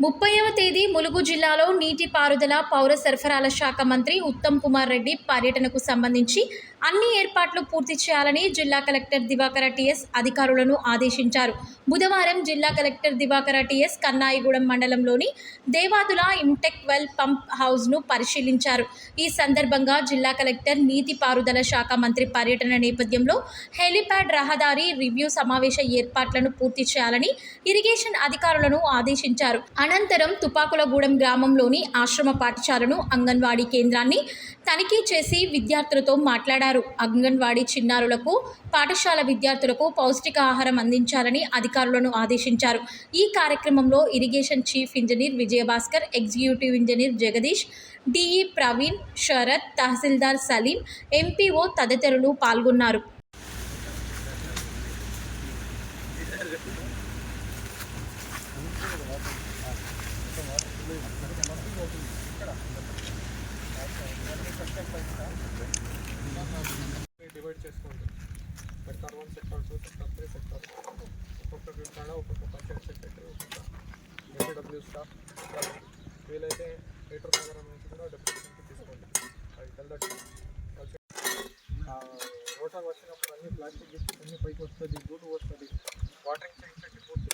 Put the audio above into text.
30వ తేదీ ములుగు జిల్లాలో నీటిపారుదల పౌర సరఫరాల శాఖ మంత్రి ఉత్తమ్ కుమార్ రెడ్డి పర్యటనకు సంబంధించి అన్ని ఏర్పాట్లు పూర్తి చేయాలని జిల్లా కలెక్టర్ దివాకర టీఎస్ అధికారులను ఆదేశించారు. బుధవారం జిల్లా కలెక్టర్ దివాకర టీఎస్ కన్నాయిగూడెం మండలంలోని దేవాదుల ఇంటెక్ వెల్ పంప్ హౌస్ను పరిశీలించారు. ఈ సందర్భంగా జిల్లా కలెక్టర్ నీటిపారుదల శాఖ మంత్రి పర్యటన నేపథ్యంలో హెలిప్యాడ్ రహదారి రివ్యూ సమావేశ ఏర్పాట్లను పూర్తి చేయాలని ఇరిగేషన్ అధికారులను ఆదేశించారు. అనంతరం తుపాకులగూడెం గ్రామంలోని ఆశ్రమ పాఠశాలను, అంగన్వాడీ కేంద్రాన్ని తనిఖీ చేసి విద్యార్థులతో మాట్లాడారు. అంగన్వాడీ చిన్నారులకు, పాఠశాల విద్యార్థులకు పౌష్టికాహారం అందించాలని అధికారులను ఆదేశించారు. ఈ కార్యక్రమంలో irrigation chief engineer Vijayabhaskar, executive engineer Jagadish, DE Praveen, Sharath, tahsildar Saleem, MPO తదితరులు పాల్గొన్నారు. డివైడ్ చేసుకోండి. సెక్టార్ 1, సెక్టార్ 2, సెక్టార్ 3, సెక్టార్ 4 ఒక్కొక్క విభాగంలో ఒక్కొక్క పంచాయత్ సెక్రటరీ, ఒక్కొక్క ఏపీడబ్ల్యూ స్టాఫ్ వీలైతే ఏటూరు నగరం నుంచి కూడా డెప్యూటేషన్కి తీసుకోండి. అది తెల్లటి రోటర్ వచ్చినప్పుడు అన్ని ప్లాస్టిక్ అన్ని పైకి వస్తుంది, గూడు వస్తుంది, వాటరింగ్ చేయించండి పూర్తి